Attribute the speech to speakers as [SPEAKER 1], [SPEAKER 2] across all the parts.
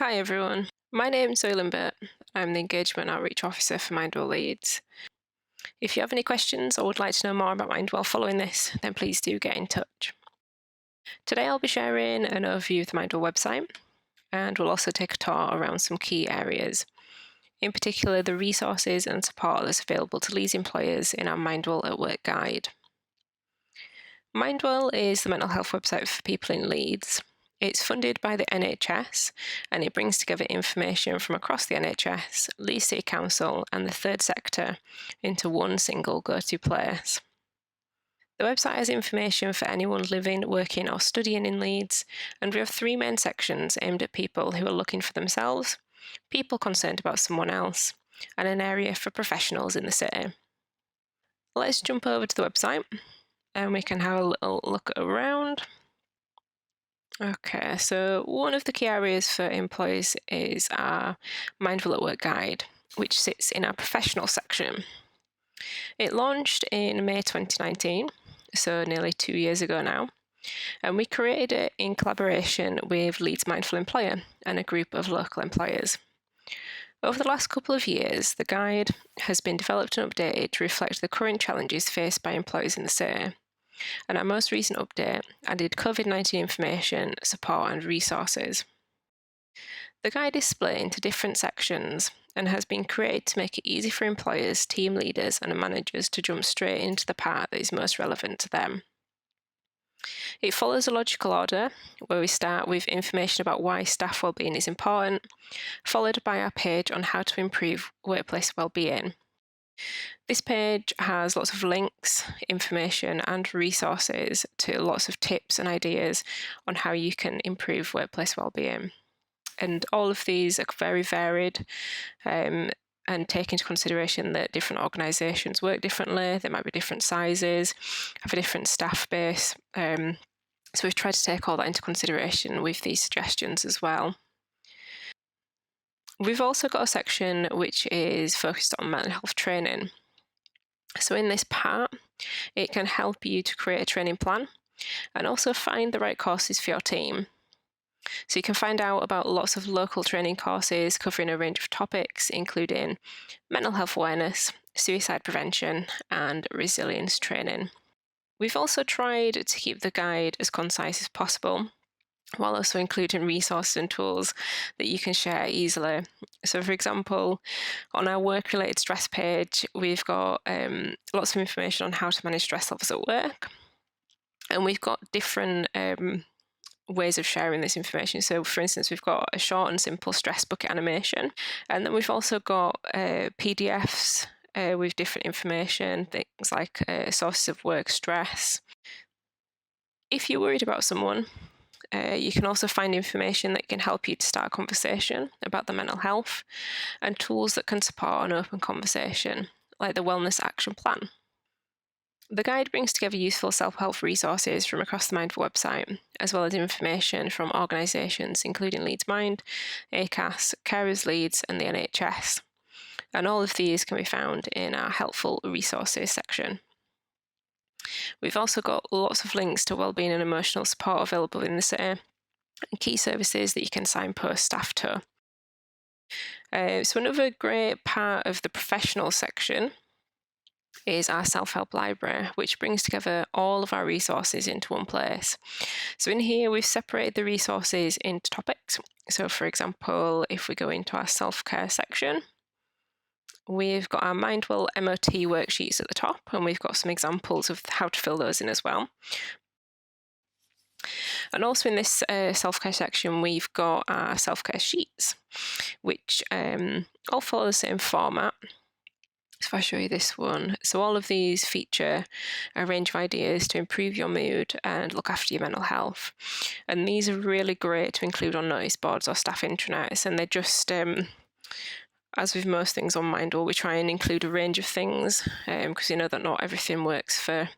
[SPEAKER 1] Hi everyone, my name's Zoe Limbert. I'm the Engagement Outreach Officer for MindWell Leeds. If you have any questions or would like to know more about MindWell following this, then please do get in touch. Today I'll be sharing an overview of the MindWell website, and we'll also take a tour around some key areas, in particular the resources and support that's available to Leeds employers in our MindWell at Work guide. MindWell is the mental health website for people in Leeds. It's funded by the NHS, and it brings together information from across the NHS, Leeds City Council and the third sector into one single go-to place. The website has information for anyone living, working or studying in Leeds, and we have three main sections aimed at people who are looking for themselves, people concerned about someone else, and an area for professionals in the city. Let's jump over to the website and we can have a little look around. Okay, so one of the key areas for employees is our Mindful at Work guide, which sits in our professional section. It launched in May 2019, so nearly 2 years ago now, and we created it in collaboration with Leeds Mindful Employer and a group of local employers. Over the last couple of years, the guide has been developed and updated to reflect the current challenges faced by employees in the city. And our most recent update added COVID-19 information, support and resources. The guide is split into different sections and has been created to make it easy for employers, team leaders and managers to jump straight into the part that is most relevant to them. It follows a logical order where we start with information about why staff wellbeing is important, followed by our page on how to improve workplace wellbeing. This page has lots of links, information and resources to lots of tips and ideas on how you can improve workplace wellbeing. And all of these are very varied and take into consideration that different organisations work differently, there might be different sizes, have a different staff base. So we've tried to take all that into consideration with these suggestions as well. We've also got a section which is focused on mental health training. So in this part, it can help you to create a training plan and also find the right courses for your team. So you can find out about lots of local training courses covering a range of topics, including mental health awareness, suicide prevention, and resilience training. We've also tried to keep the guide as concise as possible, while also including resources and tools that you can share easily. So for example, on our work-related stress page, we've got lots of information on how to manage stress levels at work. And we've got different ways of sharing this information. So for instance, we've got a short and simple stress bucket animation. And then we've also got PDFs with different information, things like sources of work stress. If you're worried about someone, you can also find information that can help you to start a conversation about their mental health and tools that can support an open conversation, like the Wellness Action Plan. The guide brings together useful self-help resources from across the Mindful website, as well as information from organisations including Leeds Mind, ACAS, Carers Leeds and the NHS. And all of these can be found in our helpful resources section. We've also got lots of links to wellbeing and emotional support available in the city, and key services that you can signpost staff to. So another great part of the professional section is our self-help library, which brings together all of our resources into one place. So in here, we've separated the resources into topics. So for example, if we go into our self-care section, we've got our MindWell MOT worksheets at the top, and we've got some examples of how to fill those in as well. And also in this self-care section, we've got our self-care sheets, which all follow the same format. So if I show you this one, so all of these feature a range of ideas to improve your mood and look after your mental health. And these are really great to include on notice boards or staff intranets, and they're just as with most things on MindWell, we try and include a range of things because you know that not everything works for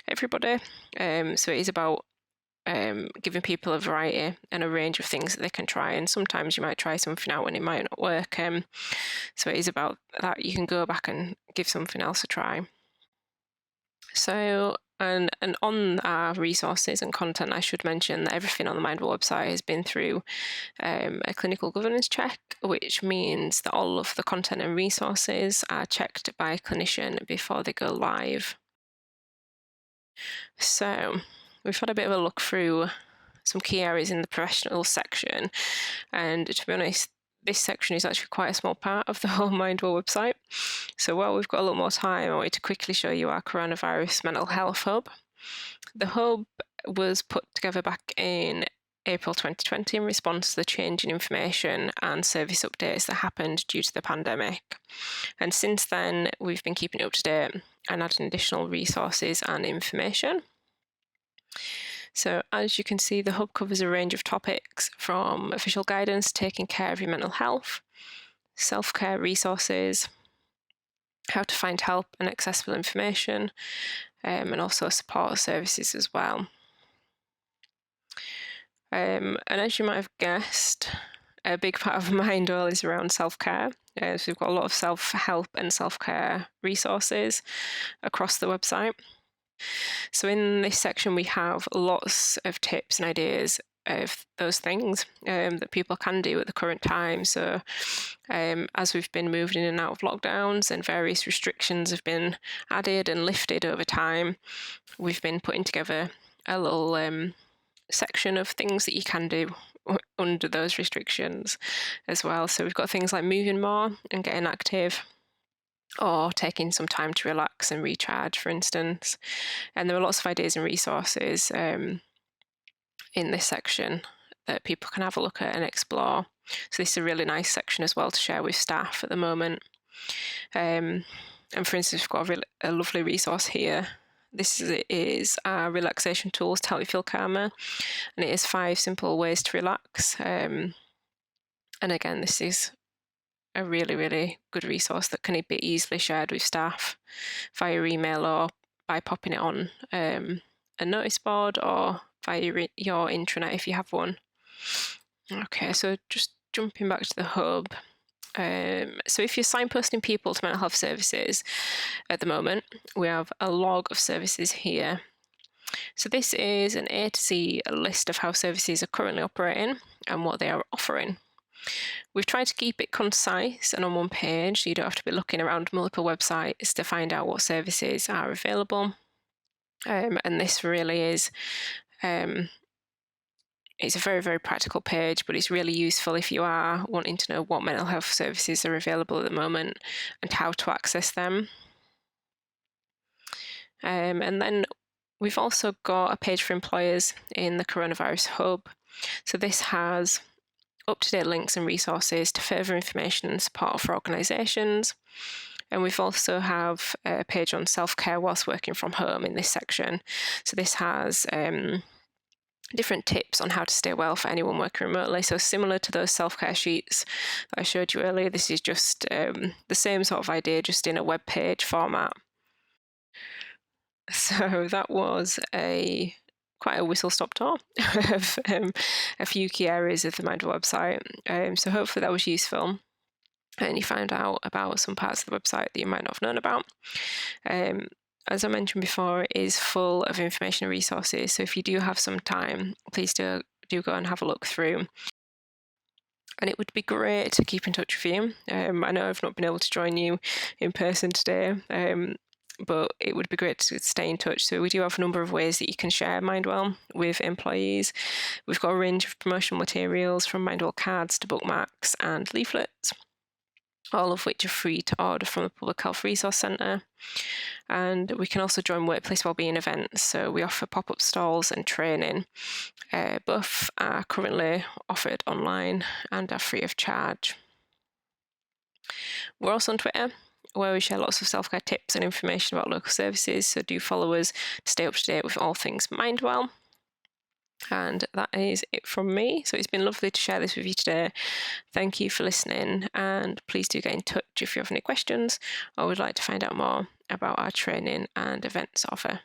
[SPEAKER 1] everybody. So it is about giving people a variety and a range of things that they can try, and sometimes you might try something out and it might not work. So it is about that you can go back and give something else a try. So And on our resources and content, I should mention that everything on the MindWell website has been through a clinical governance check, which means that all of the content and resources are checked by a clinician before they go live. So we've had a bit of a look through some key areas in the professional section, and to be honest, this section is actually quite a small part of the whole MindWell website. So while we've got a lot more time, I wanted to quickly show you our coronavirus mental health hub. The hub was put together back in April 2020 in response to the change in information and service updates that happened due to the pandemic. And since then, we've been keeping it up to date and adding additional resources and information. So as you can see, the hub covers a range of topics from official guidance, taking care of your mental health, self-care resources, how to find help and accessible information, and also support services as well. And as you might have guessed, a big part of MindWell is around self-care. So we've got a lot of self-help and self-care resources across the website. So in this section, we have lots of tips and ideas of those things that people can do at the current time. So as we've been moved in and out of lockdowns and various restrictions have been added and lifted over time, we've been putting together a little section of things that you can do under those restrictions as well. So we've got things like moving more and getting active, or taking some time to relax and recharge, for instance. And there are lots of ideas and resources in this section that people can have a look at and explore. So this is a really nice section as well to share with staff at the moment. And for instance, we've got a lovely resource here. This is our relaxation tools to help you feel calmer, and it is 5 simple ways to relax. And again, this is a really, really good resource that can be easily shared with staff via email or by popping it on a notice board or via your intranet if you have one. Okay, so just jumping back to the hub. So if you're signposting people to mental health services at the moment, we have a log of services here. So this is an A to Z list of how services are currently operating and what they are offering. We've tried to keep it concise and on one page, so you don't have to be looking around multiple websites to find out what services are available. And this really is, it's a very, very practical page, but it's really useful if you are wanting to know what mental health services are available at the moment and how to access them. And then we've also got a page for employers in the Coronavirus Hub. So this has up-to-date links and resources to further information and support for organisations. And we've also have a page on self-care whilst working from home in this section. So this has different tips on how to stay well for anyone working remotely. So similar to those self-care sheets that I showed you earlier, this is just the same sort of idea, just in a web page format. So that was quite a whistle-stop tour of a few key areas of the MindWell website. So hopefully that was useful and you found out about some parts of the website that you might not have known about. As I mentioned before, it is full of information and resources. So if you do have some time, please do go and have a look through. And it would be great to keep in touch with you. I know I've not been able to join you in person today, but it would be great to stay in touch. So we do have a number of ways that you can share MindWell with employees. We've got a range of promotional materials from MindWell cards to bookmarks and leaflets, all of which are free to order from the Public Health Resource Centre. And we can also join workplace wellbeing events. So we offer pop-up stalls and training. Both are currently offered online and are free of charge. We're also on Twitter, where we share lots of self-care tips and information about local services. So do follow us to stay up to date with all things MindWell. And that is it from me. So it's been lovely to share this with you today. Thank you for listening, and please do get in touch if you have any questions or would like to find out more about our training and events offer.